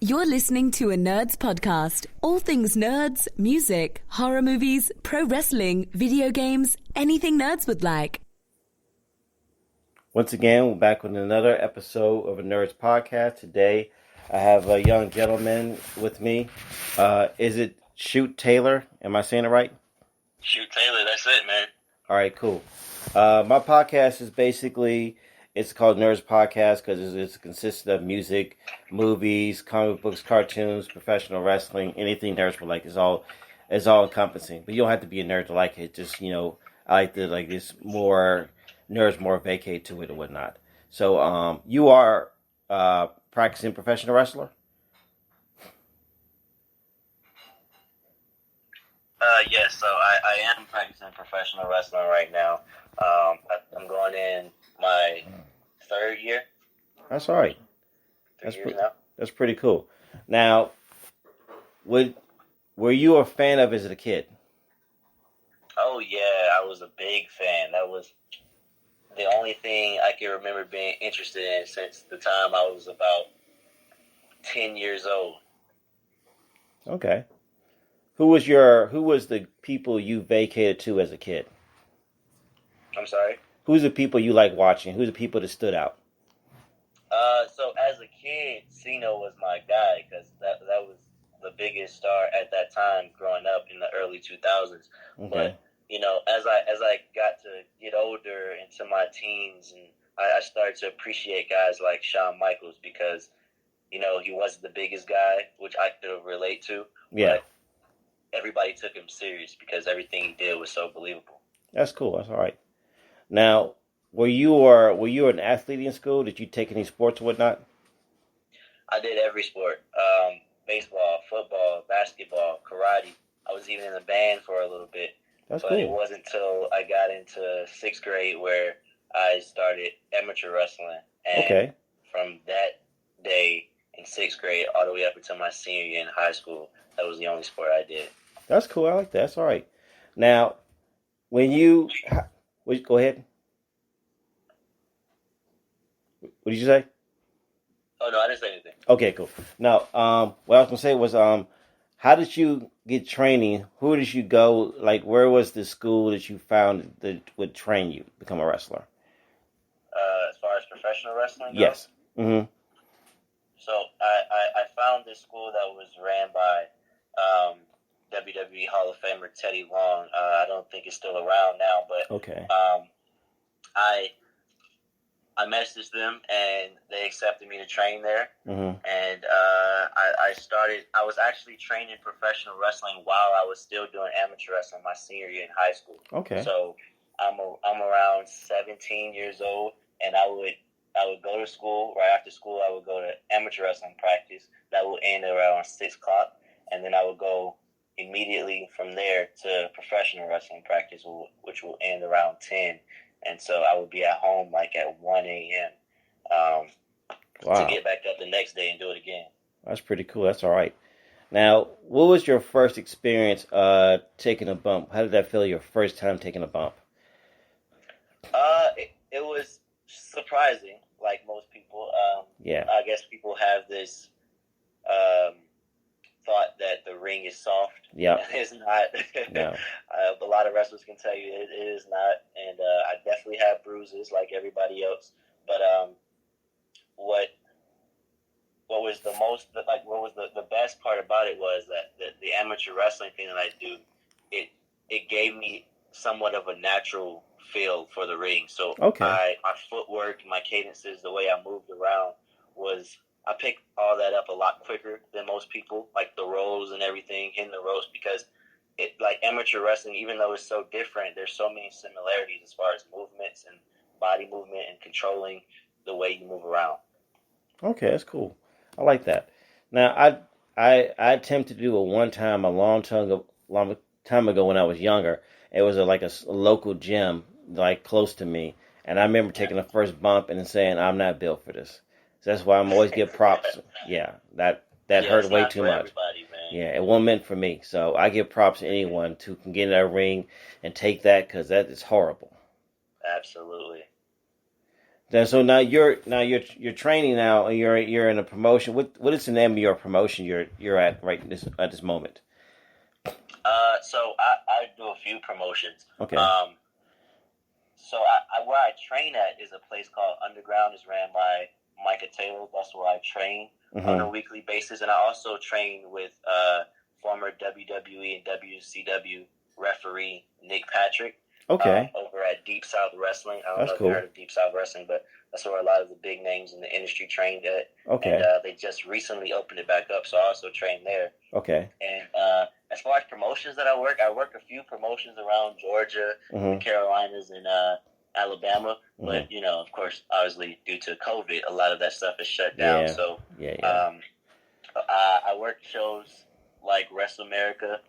You're listening to a Nerds podcast. All things nerds, music, horror movies, pro wrestling, video games, anything nerds would like. Once again, we're back with another episode of a Nerds podcast. Today, I have a young gentleman with me. Is it Shoot Taylor? Am I saying it right? Shoot Taylor, that's it, man. All right, cool. My podcast is basically, it's called Nerds Podcast because it consists of music, movies, comic books, cartoons, professional wrestling, anything nerds would like. It's all encompassing. But you don't have to be a nerd to like it. Just, I like the this more nerds more vacate to it and whatnot. So you are practicing professional wrestler? Yes, so I am practicing professional wrestling right now. I'm going in my third year. That's all right. Now. That's pretty cool. Now, were you a fan of it as a kid? Oh, yeah, I was a big fan. That was the only thing I can remember being interested in since the time I was about 10 years old. Okay. Who was the people you vacated to as a kid? I'm sorry? Who's the people you like watching? Who's the people that stood out? So as a kid, Cena was my guy because that was the biggest star at that time growing up in the early 2000s. Okay. But, as I got to get older into my teens, and I started to appreciate guys like Shawn Michaels because, he wasn't the biggest guy, which I could relate to. Yeah. But everybody took him serious because everything he did was so believable. That's cool. That's all right. Now, were you an athlete in school? Did you take any sports or whatnot? I did every sport. Baseball, football, basketball, karate. I was even in a band for a little bit. That's but cool. It wasn't until I got into 6th grade where I started amateur wrestling. And okay. From that day in 6th grade all the way up until my senior year in high school, that was the only sport I did. That's cool. I like that. That's all right. Now, when you... Go ahead. What did you say? Oh, no, I didn't say anything. Okay, cool. Now, what I was going to say was, how did you get training? Who did you go? Like, where was the school that you found that would train you to become a wrestler? As far as professional wrestling goes? Yes. Mm-hmm. So, I found this school that was ran by WWE Hall of Famer Teddy Long. I don't think it's still around now, but okay. I messaged them and they accepted me to train there. Mm-hmm. And I was actually training professional wrestling while I was still doing amateur wrestling my senior year in high school. Okay. So I'm around 17 years old, and I would go to school. Right after school, I would go to amateur wrestling practice. That would end around 6 o'clock, and then I would go immediately from there to professional wrestling practice, which will end around 10. And so I would be at home like at 1 a.m. Wow. To get back up the next day and do it again. That's pretty cool. That's all right. Now, what was your first experience taking a bump? How did that feel your first time taking a bump? It was surprising, like most people. Yeah. I guess people have this thought that the ring is soft. Yeah. It's not. No. A lot of wrestlers can tell you it is not, and I definitely have bruises like everybody else. But what was the best part about it was that the amateur wrestling thing that I do, it gave me somewhat of a natural feel for the ring. So okay. My footwork, my cadences, the way I moved around I picked all that up a lot quicker than most people, like the rolls and everything, hitting the ropes, because like amateur wrestling, even though it's so different, there's so many similarities as far as movements and body movement and controlling the way you move around. Okay, that's cool. I like that. Now, I attempted to do it one time a long time ago when I was younger. It was like a local gym, like close to me, and I remember taking the first bump and saying, "I'm not built for this." So that's why I'm always give props. Yeah, that hurt way too much. Yeah, it wasn't meant for me. So I give props to anyone who can get in that ring and take that, because that is horrible. Absolutely. Then so now you're training now, and you're in a promotion. What is the name of your promotion you're at this moment? So I do a few promotions. Okay. So where I train at is a place called Underground. It's ran by Micah Taylor. That's where I train on a weekly basis, and I also train with former WWE and WCW referee Nick Patrick. Okay. Over at Deep South Wrestling. I don't know if cool. you heard of Deep South Wrestling, but that's where a lot of the big names in the industry trained at. Okay. And they just recently opened it back up, so I also train there. Okay. And as far as promotions that I work a few promotions around Georgia, the Carolinas, and Alabama. But, of course, obviously, due to COVID, a lot of that stuff is shut down. Yeah. So I work shows like Wrestle America.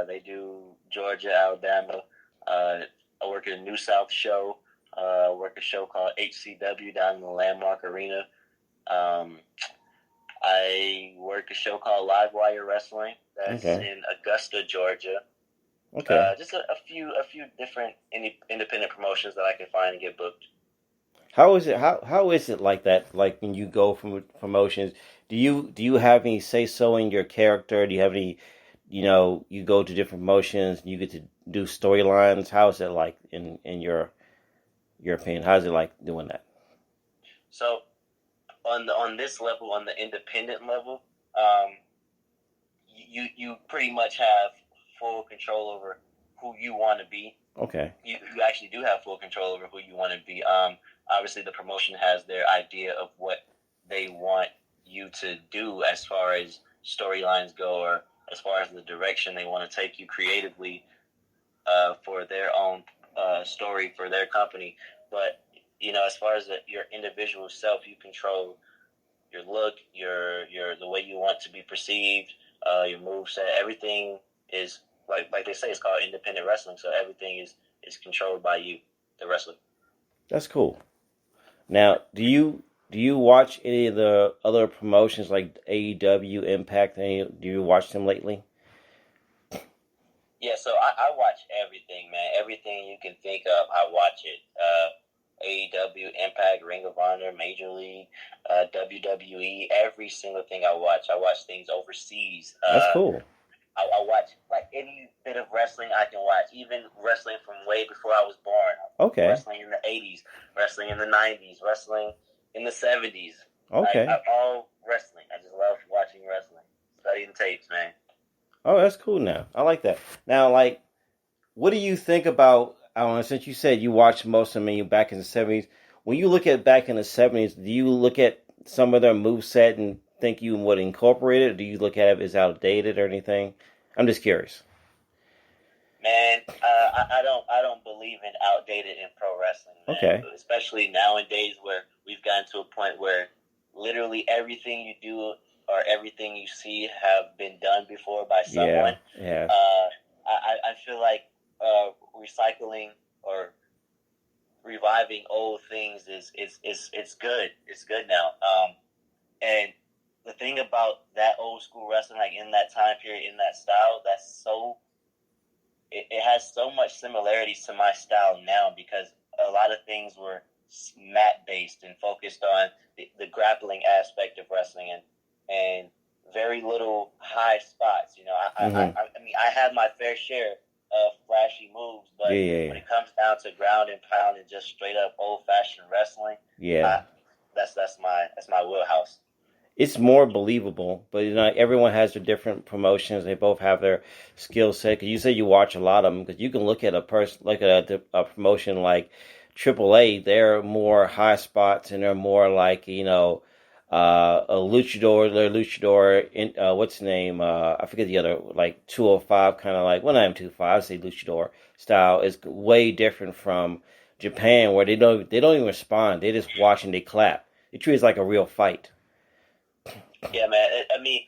They do Georgia, Alabama. I work at a New South show. I work a show called HCW down in the Landmark Arena. I work a show called Livewire Wrestling that's in Augusta, Georgia. Okay. Just a few different independent promotions that I can find and get booked. How is it? How is it like that? Like when you go from promotions, do you have any say so in your character? Do you have any? You go to different promotions, and you get to do storylines. How is it like in your opinion? How is it like doing that? So on this level, on the independent level, you pretty much have full control over who you want to be. Okay. You actually do have full control over who you want to be. Obviously, the promotion has their idea of what they want you to do as far as storylines go, or as far as the direction they want to take you creatively for their own story for their company. But as far as your individual self, you control your look, your the way you want to be perceived, your moveset. Everything is like they say, it's called independent wrestling. So everything is controlled by you, the wrestler. That's cool. Now, do you watch any of the other promotions like AEW, Impact? Do you watch them lately? Yeah, so I watch everything, man. Everything you can think of, I watch it. AEW, Impact, Ring of Honor, Major League, WWE, every single thing I watch. I watch things overseas. That's cool. I watch like any bit of wrestling I can watch, even wrestling from way before I was born. Okay. Wrestling in the 80s, wrestling in the 90s, wrestling in the 70s. Okay. All wrestling. I just love watching wrestling. Studying tapes, man. Oh, that's cool now. I like that. Now, like, what do you think about, since you said you watched most of them back in the 70s, when you look at back in the 70s, do you look at some of their moveset and think you would incorporate it, or do you look at it as outdated or anything? I'm just curious. Man, I don't believe in outdated in pro wrestling. Man. Okay. Especially nowadays, where we've gotten to a point where literally everything you do or everything you see have been done before by someone. Yeah. I feel like recycling or reviving old things is good. It's good now. And the thing about that old school wrestling, like in that time period, in that style, it has so much similarities to my style now, because a lot of things were mat based and focused on the grappling aspect of wrestling and very little high spots. I mean, I have my fair share of flashy moves, but when it comes down to ground and pound and just straight up old fashioned wrestling, that's my wheelhouse. It's more believable, but everyone has their different promotions. They both have their skill set. Because you say you watch a lot of them, because you can look at a promotion like AAA. They're more high spots, and they're more like a luchador. Their luchador, what's his name? I forget the other, like 205, kind of like, well, not even 205. I say luchador style is way different from Japan, where they don't even respond. They just watch and they clap. They treat it like a real fight. Yeah, man. I mean,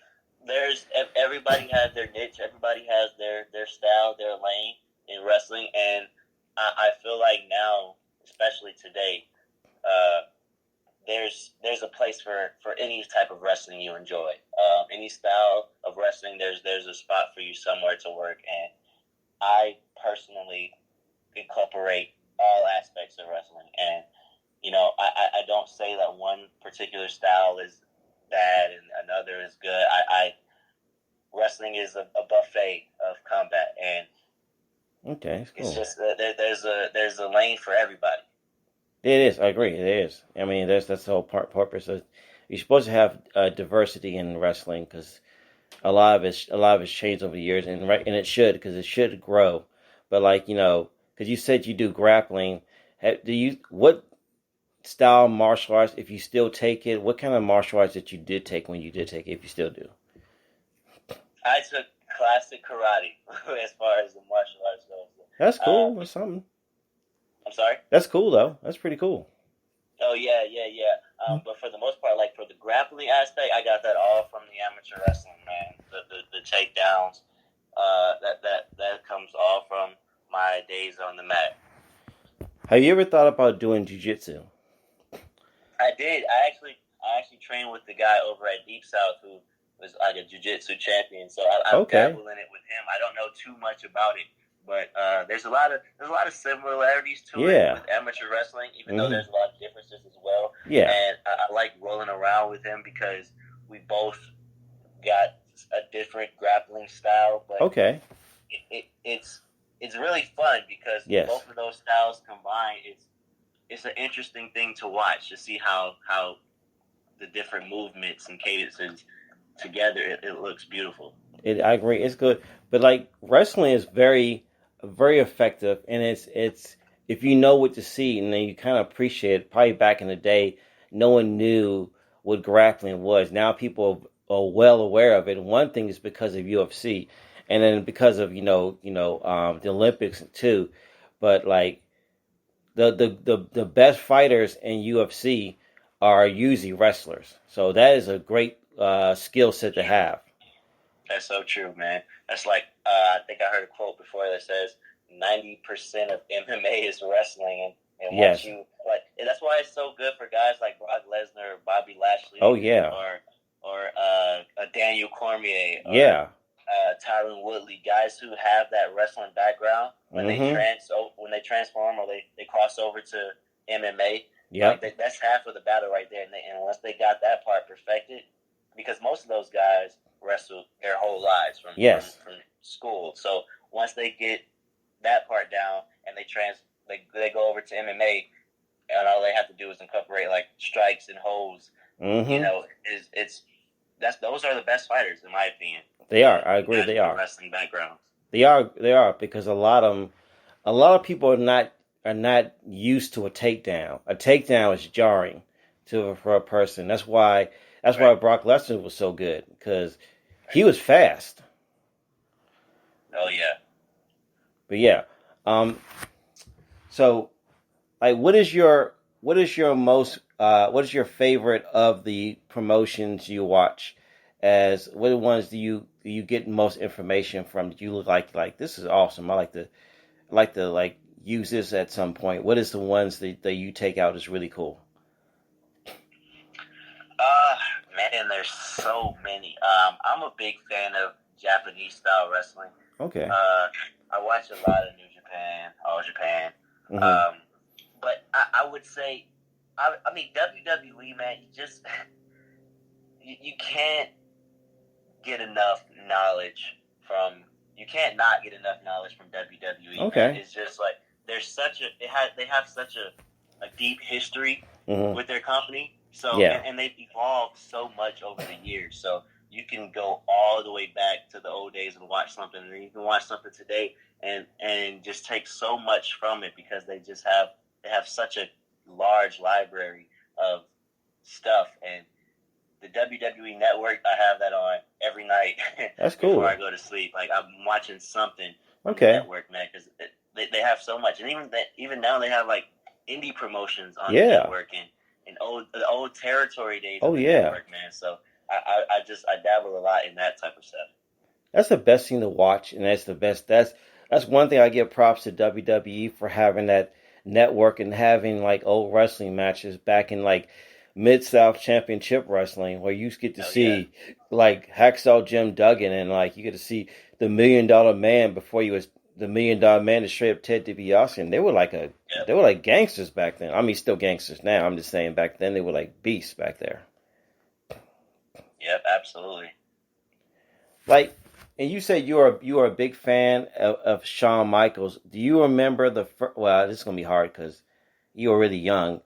everybody has their niche. Everybody has their style, their lane in wrestling, and I feel like now, especially today, there's a place for any type of wrestling you enjoy. Any style of wrestling, there's a spot for you somewhere to work, and I personally incorporate all aspects of wrestling, and particular style is bad and another is good. I wrestling is a buffet of combat, and Okay, it's cool. it's just there's a lane for everybody. It is. I agree. It is. I mean, that's the whole purpose. You're supposed to have diversity in wrestling because a lot of it's changed over the years, and right, and it should because it should grow. But like because you said you do grappling, what style martial arts? If you still take it, what kind of martial arts that you did take when you did take it? If you still do. I took classic karate as far as the martial arts goes. That's cool. That's something. I'm sorry? That's cool though. That's pretty cool. Oh yeah. But for the most part, like for the grappling aspect, I got that all from the amateur wrestling, man. The takedowns, that comes all from my days on the mat. Have you ever thought about doing jiu-jitsu? I did. I actually trained with the guy over at Deep South who was like a jiu-jitsu champion. So I dabble in it with him. I don't know too much about it, but there's a lot of similarities to it with amateur wrestling, even though there's a lot of differences as well. Yeah. And I like rolling around with him because we both got a different grappling style. But it's really fun because both of those styles combined, it's an interesting thing to watch to see how the different movements and cadences together, it looks beautiful. I agree, it's good, but like wrestling is very, very effective, and it's if you know what to see, and then you kind of appreciate it. Probably back in the day, no one knew what grappling was. Now people are well aware of it. And one thing is because of UFC, and then because of the Olympics too. But like the best fighters in UFC are usually wrestlers, so that is a great skill set to have. That's so true, man. That's like I think I heard a quote before that says 90% of MMA is wrestling, and once you like, that's why it's so good for guys like Brock Lesnar, or Bobby Lashley, or Daniel Cormier, or Tyron Woodley, guys who have that wrestling background when they transform or they cross over to MMA. Yeah, like that's half of the battle right there, and once they got that part perfected, because most of those guys wrestle their whole lives from school. So once they get that part down and they go over to MMA, and all they have to do is incorporate like strikes and holds. Those are the best fighters in my opinion. They are. I agree. They are wrestling backgrounds. They are because a lot of people are not used to a takedown. A takedown is jarring for a person. That's why Brock Lesnar was so good, because he was fast. Oh yeah. But yeah. So like what is your favorite of the promotions you watch? As what ones do you get most information from? Do you look like this is awesome? I like to use this at some point. What is the ones that you take out is really cool? Man, there's so many. I'm a big fan of Japanese style wrestling. Okay. I watch a lot of New Japan, All Japan. Mm-hmm. But I would say, I mean, WWE, man, you can't get enough knowledge from. You can't not get enough knowledge from WWE. Okay. Man. It's just like they have such a deep history with their company. So and they've evolved so much over the years. So you can go all the way back to the old days and watch something, and you can watch something today and just take so much from it because they have such a large library of stuff. And the WWE Network, I have that on every night. That's cool. Before I go to sleep, like I'm watching something on the network, man, because they have so much, and even now they have like indie promotions on the network and the old territory days of the network, man. So I dabble a lot in that type of stuff. That's the best thing to watch, and that's the best. That's one thing I give props to WWE for having that network and having like old wrestling matches back in like Mid-South Championship Wrestling, where you get to see like Hacksaw Jim Duggan, and like you get to see the $1 Million Man before he was the $1 Million Man, the straight up Ted DiBiase, and they were like they were like gangsters back then. I mean, still gangsters now. I'm just saying back then they were like beasts back there. Yep, absolutely. Like, and you said you are a big fan of Shawn Michaels. Do you remember well, this is gonna be hard because you were really young.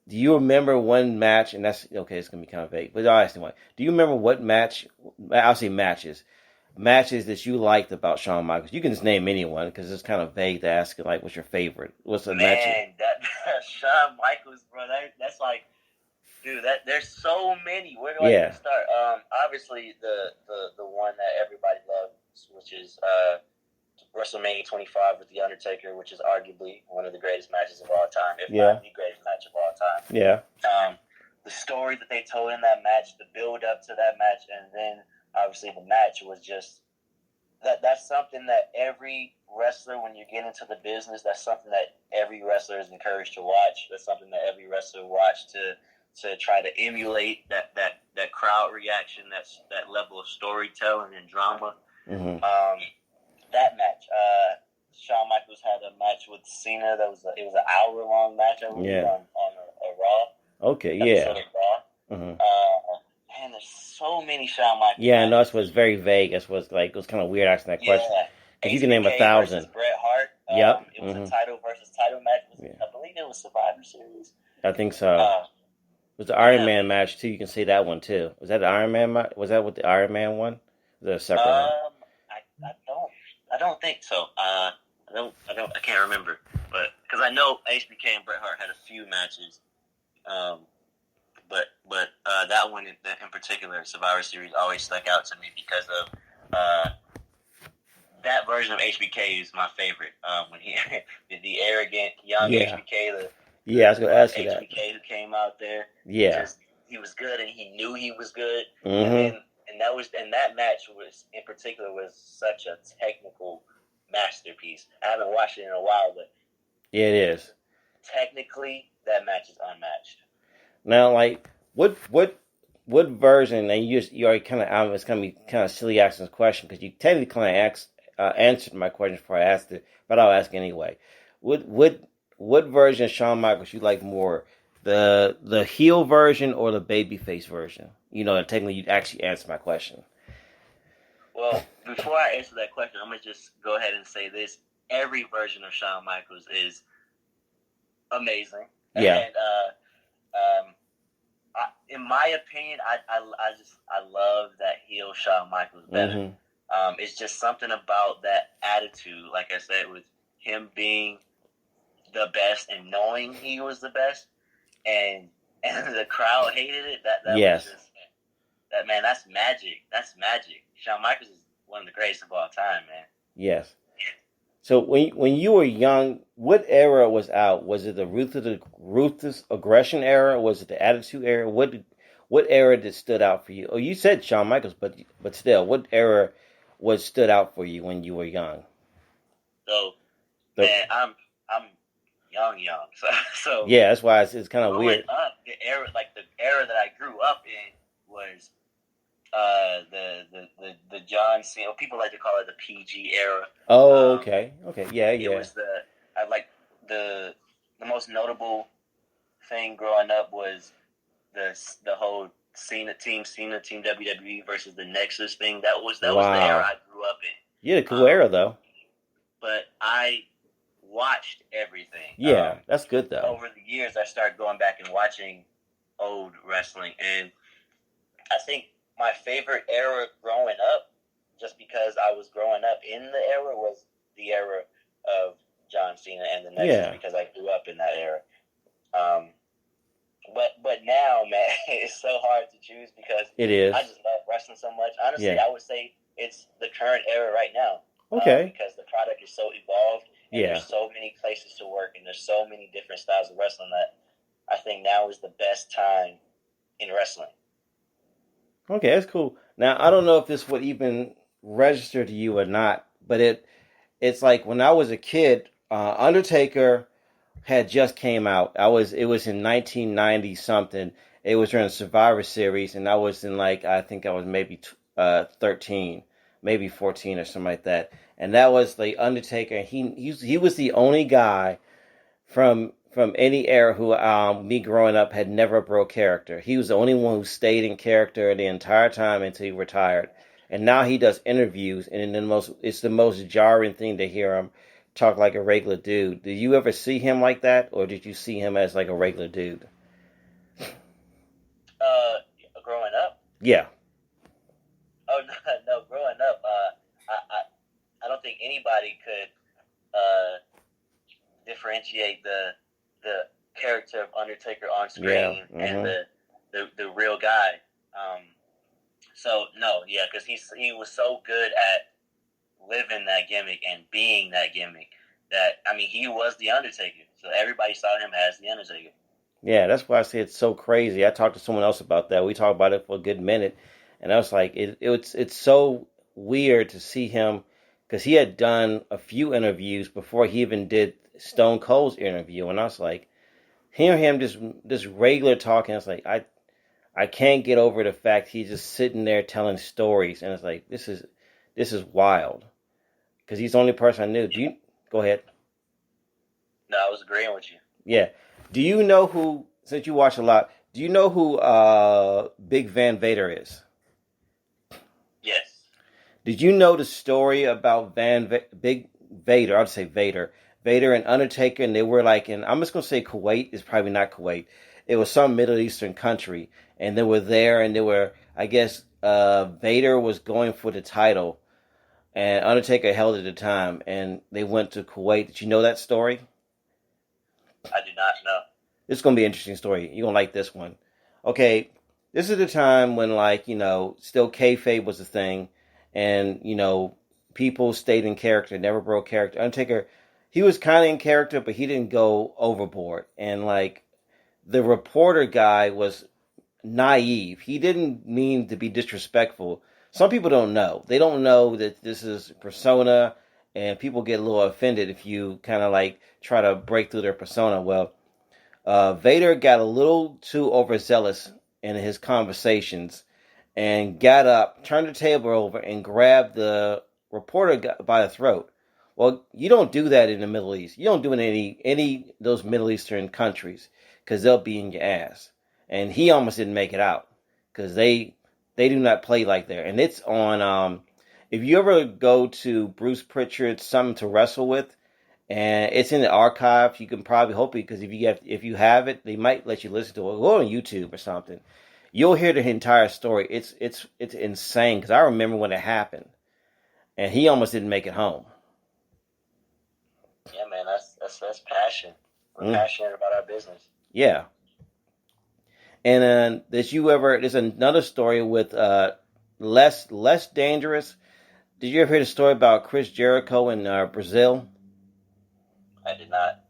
Do you remember one match? And that's okay. It's gonna be kind of vague, but I'll ask you one. Do you remember what match? I'll say matches that you liked about Shawn Michaels. You can just name anyone because it's kind of vague to ask. Like, what's your favorite? What's the match? Man, that Shawn Michaels, bro. That's like, dude. There's so many. Where do I even start? Obviously the one that everybody loves, which is WrestleMania 25 with The Undertaker, which is arguably one of the greatest matches of all time, if not the greatest match of all time. Yeah. The story that they told in that match, the build up to that match, and then obviously the match was just that's something that every wrestler, when you get into the business, that's something that every wrestler is encouraged to watch. That's something that every wrestler watch to try to emulate that crowd reaction, that level of storytelling and drama. Mm-hmm. That match, Shawn Michaels had a match with Cena. It was an hour-long match, I believe, on a Raw. Okay, yeah. Raw. Mm-hmm. Man, there's so many Shawn Michaels. Yeah, matches. I know that's what's very vague. That's what's like, it was kind of weird asking that question. Because you can name 1,000. Bret Hart. Yep. It was a title versus title match. I believe it was Survivor Series. I think so. It was the Iron Man match, too. You can see that one, too. Was that the Iron Man match? Was that what the Iron Man one? Was that a separate one? I don't think so. I can't remember, but because I know HBK and Bret Hart had a few matches, but that one in particular, Survivor Series, always stuck out to me because of that version of HBK is my favorite. When he the arrogant young HBK, I was going to ask you that. HBK who came out there, he was good and he knew he was good, mm-hmm. and that match was in particular was such a technical masterpiece. I haven't watched it in a while, but yeah, it is. Technically, that match is unmatched. Now, like, what version? And you already kind of, it's gonna be kind of silly asking this question because you technically kind of answered my question before I asked it, but I'll ask anyway. What version of Shawn Michaels you like more? The heel version or the babyface version? You know, technically you actually answered my question. Well, before I answer that question, I'm going to just go ahead and say this. Every version of Shawn Michaels is amazing. Yeah. And in my opinion, I love that heel Shawn Michaels better. Mm-hmm. It's just something about that attitude, like I said, with him being the best and knowing he was the best, and the crowd hated it. That yes. was just, man, that's magic. That's magic. Shawn Michaels is one of the greatest of all time, man. Yes. So when you were young, what era was out? Was it the ruthless aggression era? Was it the attitude era? What era that stood out for you? Oh, you said Shawn Michaels, but still, what era stood out for you when you were young? Man, I'm young, so yeah, that's why it's kind of weird. The era that I grew up in was the John Cena. People like to call it the PG era. Oh, okay, yeah. It was the most notable thing growing up was the whole Team WWE versus the Nexus thing. That was the era I grew up in. Yeah, cool era though. But I watched everything. Yeah, that's good though. Over the years, I started going back and watching old wrestling, and I think my favorite era growing up, just because I was growing up in the era, was the era of John Cena and the Nexus, because I grew up in that era. But now, man, it's so hard to choose because it is. I just love wrestling so much. Honestly, I would say it's the current era right now. Okay. Because the product is so evolved, and there's so many places to work, and there's so many different styles of wrestling that I think now is the best time in wrestling. Okay, that's cool. Now, I don't know if this would even register to you or not, but it's like when I was a kid, Undertaker had just came out. It was in 1990 something. It was during the Survivor Series, and I was in I think I was maybe 13. maybe 14 or something like that. And that was the Undertaker. He was the only guy from any era who me growing up had never broke character. He was the only one who stayed in character the entire time until he retired. And now he does interviews, and it's the most jarring thing to hear him talk like a regular dude. Did you ever see him like that, or did you see him as like a regular dude? Growing up. Yeah. Oh no, no, growing up, I don't think anybody could differentiate the character of Undertaker on screen and the real guy. So no, yeah, because he was so good at living that gimmick and being that gimmick that, I mean, he was the Undertaker, so everybody saw him as the Undertaker. Yeah, that's why I say it's so crazy. I talked to someone else about that. We talked about it for a good minute, and I was like, it's so weird to see him, because he had done a few interviews before he even did Stone Cold's interview, and I was like, hearing him just regular talking, it's like I can't get over the fact he's just sitting there telling stories, and it's like this is wild, because he's the only person I knew. Do you go ahead? No, I was agreeing with you. Yeah. Do you know who, since you watch a lot, do you know who Big Van Vader is? Yes. Did you know the story about Big Vader? I'd say Vader and Undertaker, and they were like in, I'm just going to say Kuwait. It's probably not Kuwait. It was some Middle Eastern country, and they were there, and they were, I guess, Vader was going for the title, and Undertaker held it at the time, and they went to Kuwait. Did you know that story? I do not know. This is going to be an interesting story. You're going to like this one. Okay, this is the time when, like, still kayfabe was a thing, and, people stayed in character, never broke character. Undertaker, he was kind of in character, but he didn't go overboard. And, like, the reporter guy was naive. He didn't mean to be disrespectful. Some people don't know. They don't know that this is persona, and people get a little offended if you kind of, like, try to break through their persona. Well, Vader got a little too overzealous in his conversations and got up, turned the table over, and grabbed the reporter by the throat. Well, you don't do that in the Middle East. You don't do it in any of those Middle Eastern countries, because they'll be in your ass. And he almost didn't make it out, because they do not play like that. And it's on, if you ever go to Bruce Pritchard's Something to Wrestle With, and it's in the archive, you can probably hope it, because if you have it, they might let you listen to it. Go on YouTube or something. You'll hear the entire story. It's insane, because I remember when it happened, and he almost didn't make it home. Yeah, man, that's passion. We're passionate about our business. Yeah. And then there's another story with less dangerous. Did you ever hear the story about Chris Jericho in Brazil? I did not.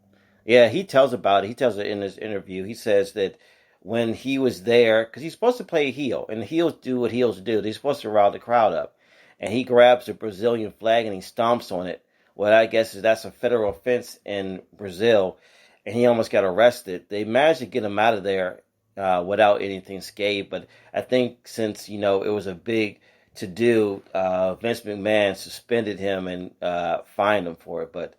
Yeah, he tells about it. He tells it in his interview. He says that when he was there, because he's supposed to play a heel, and heels do what heels do. They're supposed to rile the crowd up. And he grabs a Brazilian flag and he stomps on it. Well, I guess that's a federal offense in Brazil, and he almost got arrested. They managed to get him out of there without anything scathed, but I think since, it was a big to-do, Vince McMahon suspended him and fined him for it, but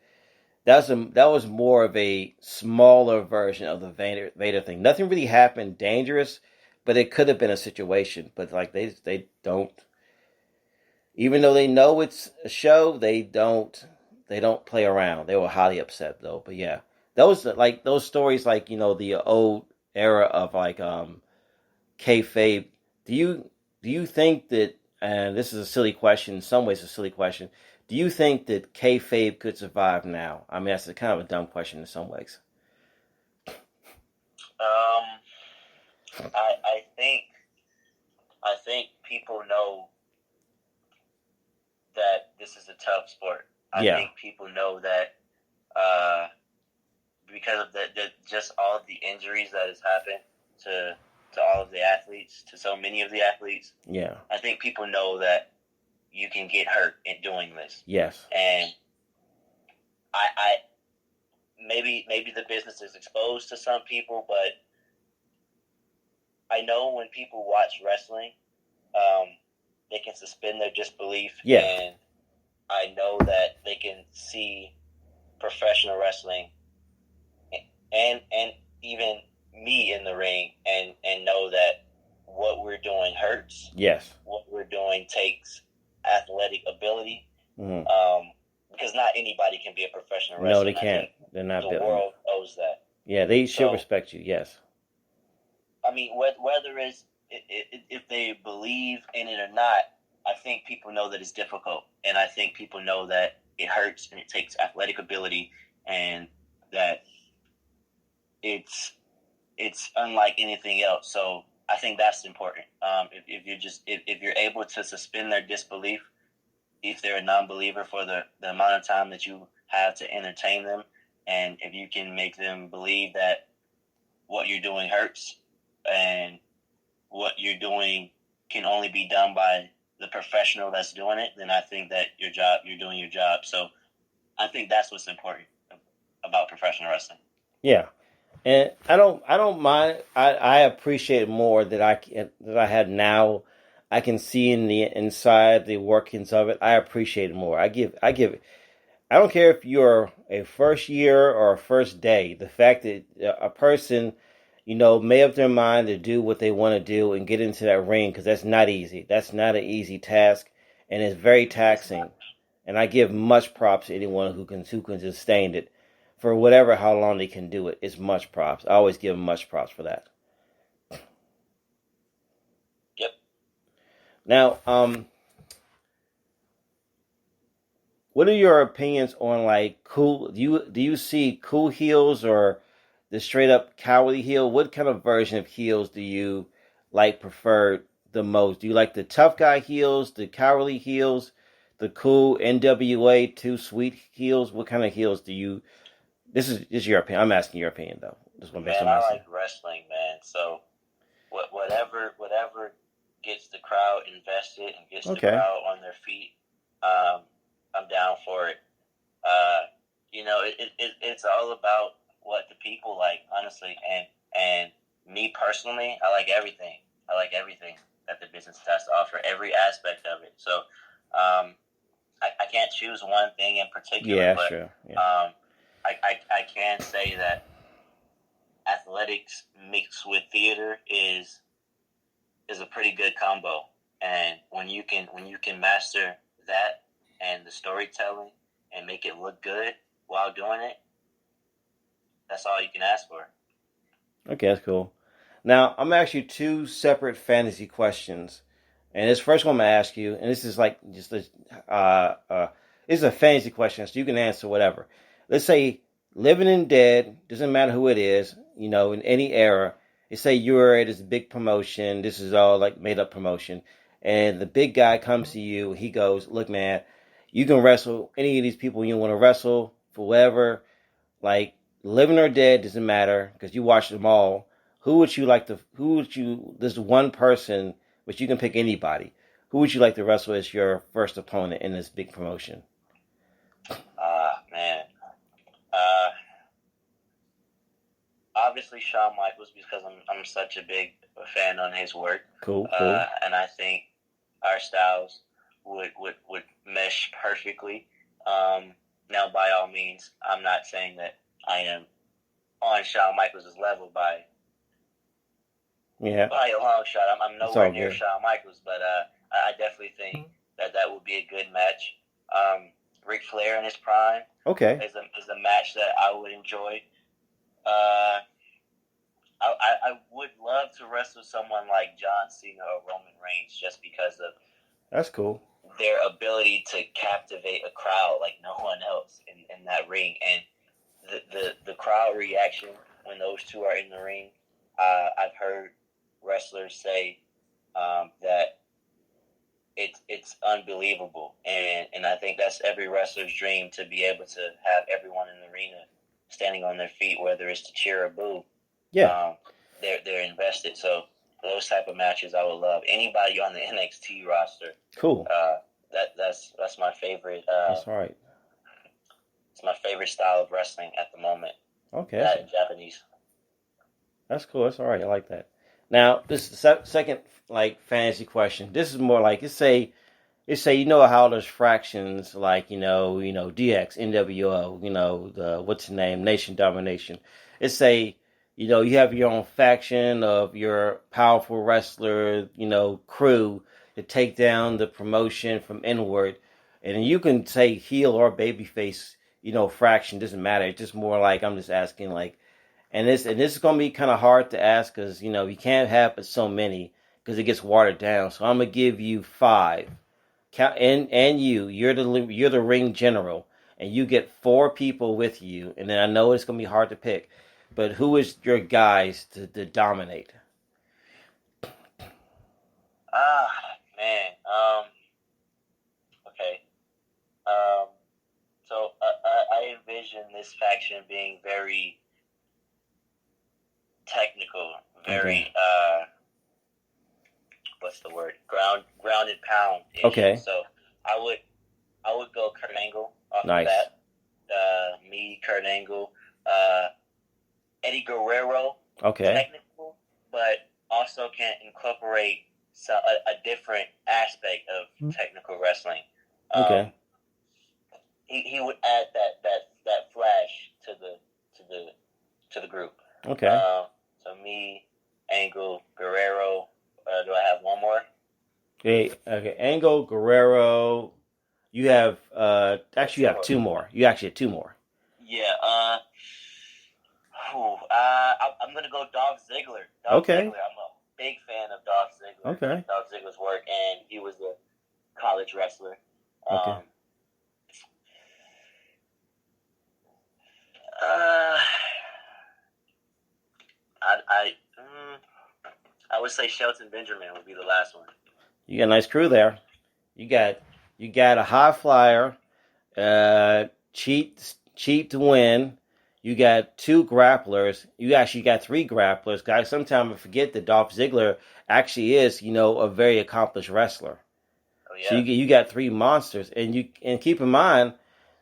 that was more of a smaller version of the Vader thing. Nothing really happened dangerous, but it could have been a situation. But like they don't, even though they know it's a show, they don't play around. They were highly upset though. But yeah, those stories, like the old era of like kayfabe. Do you think that? And this is a silly question. In some ways, a silly question. Do you think that kayfabe could survive now? I mean, that's kind of a dumb question in some ways. I think people know that this is a tough sport. I think people know that because of just all of the injuries that has happened to all of the athletes, to so many of the athletes. Yeah. I think people know that you can get hurt in doing this. Yes. And I maybe the business is exposed to some people, but I know when people watch wrestling, suspend their disbelief. Yeah. And I know that they can see professional wrestling and even me in the ring and know that what we're doing hurts. Yes. What we're doing takes athletic ability. Mm-hmm. Because not anybody can be a professional wrestler. No, they can't. They're not built. The world owes that. Yeah, they should respect you. Yes. I mean, whether it's if they believe in it or not, I think people know that it's difficult, and I think people know that it hurts and it takes athletic ability, and that it's unlike anything else. So I think that's important. If you're able to suspend their disbelief, if they're a non-believer for the amount of time that you have to entertain them, and if you can make them believe that what you're doing hurts and what you're doing can only be done by the professional that's doing it, then I think that you're doing your job. So I think that's what's important about professional wrestling. Yeah. And I don't mind. I appreciate more that I have now. I can see inside the workings of it. I appreciate it more. I give it. I don't care if you're a first year or a first day. The fact that a person, made up their mind to do what they want to do and get into that ring, because that's not easy. That's not an easy task, and it's very taxing. And I give much props to anyone who can sustain it for how long they can do it. It's much props. I always give them much props for that. Yep. Now, what are your opinions on cool? Do you see cool heels or the straight up cowardly heel? What kind of version of heels do you prefer the most? Do you like the tough guy heels, the cowardly heels, the cool NWA Too Sweet heels? What kind of heels do you? This is your opinion. I'm asking your opinion though. Man, I like wrestling, man. So whatever gets the crowd invested and gets the crowd on their feet, I'm down for it. It's all about what the people like, honestly. And me personally, I like everything. I like everything that the business has to offer, every aspect of it. So I can't choose one thing in particular. Yeah, but, sure. Yeah. I can say that athletics mixed with theater is a pretty good combo. And when you can master that and the storytelling and make it look good while doing it, that's all you can ask for. Okay, that's cool. Now, I'm going to ask you two separate fantasy questions. And this first one I'm going to ask you, and this is this is a fantasy question, so you can answer whatever. Let's say living and dead, doesn't matter who it is, in any era. They say you're at this big promotion. This is all made up promotion. And the big guy comes to you. He goes, look, man, you can wrestle any of these people you want to wrestle for whatever. Living or dead, doesn't matter because you watch them all. There's one person, but you can pick anybody. Who would you like to wrestle as your first opponent in this big promotion? Man. Obviously Shawn Michaels, because I'm such a big fan on his work. Cool. And I think our styles would mesh perfectly. Now, by all means, I'm not saying that I am on Shawn Michaels' level by a long shot. I'm nowhere near Shawn Michaels, but I definitely think that would be a good match. Ric Flair in his prime. Okay. Is a match that I would enjoy. I would love to wrestle someone like John Cena or Roman Reigns just because of that's cool. Their ability to captivate a crowd like no one else in that ring, and the crowd reaction when those two are in the ring. I've heard wrestlers say that it's unbelievable, and I think that's every wrestler's dream, to be able to have everyone in the arena standing on their feet, whether it's to cheer or boo. Yeah, they're invested. So those type of matches I would love. Anybody on the NXT roster. Cool. That's my favorite. That's all right. It's my favorite style of wrestling at the moment. Okay. That in Japanese. That's cool. That's all right. I like that. Now, this is the second like fantasy question. This is more like let's say you know how there's fractions like DX, NWO, the what's the name, Nation Domination. Let's say you have your own faction of your powerful wrestler, crew to take down the promotion from inward, and you can say heel or babyface, fraction doesn't matter. It's just more like I'm just asking like, and this is gonna be kind of hard to ask because you can't have but so many because it gets watered down. So I'm gonna give you five. Count and you're the ring general, and you get four people with you, and then I know it's gonna be hard to pick, but who is your guys to dominate? Ah, man. Okay. So I envision this faction being very technical, very what's the word? Ground and pound. Okay. So I would go Kurt Angle off Nice. the bat. Me, Kurt Angle, Eddie Guerrero. Okay. Technical, but also can incorporate a different aspect of technical wrestling. Okay. He would add that flash to the group. Okay. So me, Angle, Guerrero. Do I have one more? Okay. Angle, Guerrero. You have actually you have two more. You actually have two more. Yeah. I'm gonna go Dolph Ziggler. Dolph Okay. Ziggler. I'm a big fan of Dolph Ziggler. Okay. Dolph Ziggler's work, and he was a college wrestler. Okay. I would say Shelton Benjamin would be the last one. You got a nice crew there. You got a high flyer, cheat to win. You got two grapplers. You actually got three grapplers. Guys, sometimes I forget that Dolph Ziggler actually is, a very accomplished wrestler. Oh yeah. So you got three monsters, and keep in mind,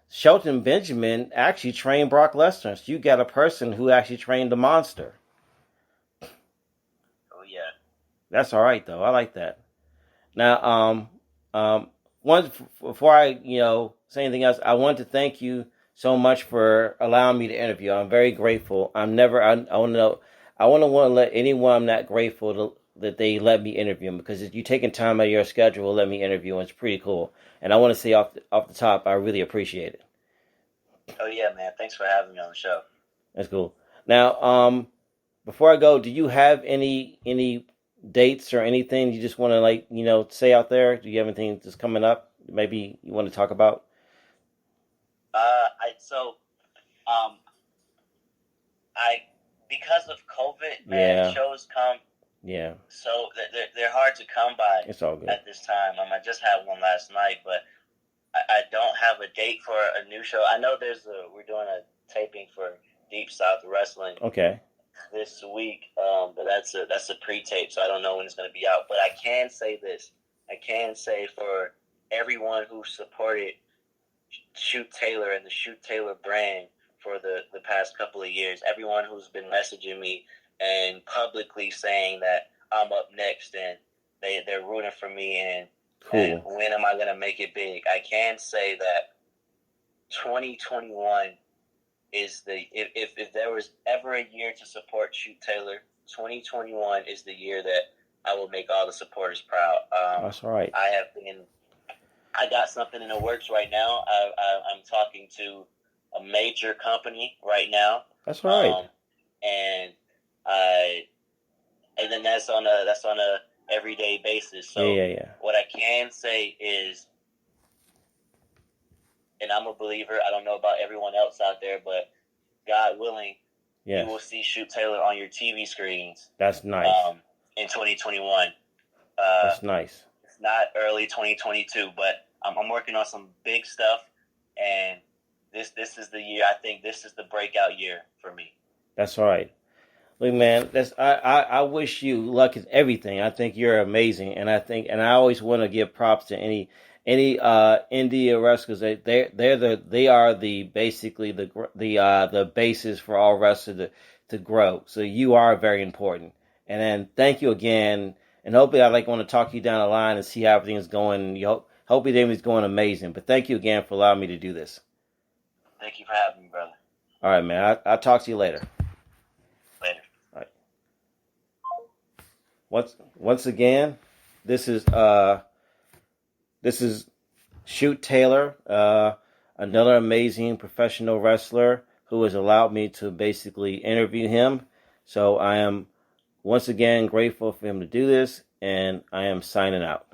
Shelton Benjamin actually trained Brock Lesnar. So you got a person who actually trained the monster. Oh yeah. That's all right though. I like that. Now, before I say anything else, I want to thank you so much for allowing me to interview. I'm very grateful. I want to let anyone I'm not grateful that they let me interview them, because if you taking time out of your schedule to let me interview, it's pretty cool. And I want to say off the top, I really appreciate it. Oh yeah, man. Thanks for having me on the show. That's cool. Now, before I go, do you have any dates or anything you just want to say out there? Do you have anything that's coming up? Maybe you want to talk about? Because of COVID, man, shows come. Yeah. So they're hard to come by. It's all good at this time. I just had one last night, but I don't have a date for a new show. I know we're doing a taping for Deep South Wrestling. Okay. This week, but that's a pre-tape, so I don't know when it's going to be out. But I can say this. I can say for everyone who supported Shoot Taylor and the Shoot Taylor brand for the past couple of years, everyone who's been messaging me and publicly saying that I'm up next and they're rooting for me and when am I going to make it big, I can say that 2021 is if there was ever a year to support Shoot Taylor, 2021 is the year that I will make all the supporters proud. That's all right. I got something in the works right now. I'm talking to a major company right now. That's all right. And then that's on a everyday basis. So yeah. What I can say is, and I'm a believer, I don't know about everyone else out there, but God willing, you will see Shoot Taylor on your TV screens. That's nice. In 2021. That's nice. It's not early 2022, but I'm working on some big stuff, and this is the year. I think this is the breakout year for me. That's all right. Look, man, I wish you luck in everything. I think you're amazing, and I always want to give props to any indie wrestlers. They are basically the basis for all wrestlers to grow. So you are very important, And then thank you again. And hopefully I want to talk to you down the line and see how everything is going. Hopefully everything's going amazing. But thank you again for allowing me to do this. Thank you for having me, brother. All right, man. I'll talk to you later. Later. All right. Once again, this is Shoot Taylor, another amazing professional wrestler who has allowed me to basically interview him. So I am once again grateful for him to do this, and I am signing out.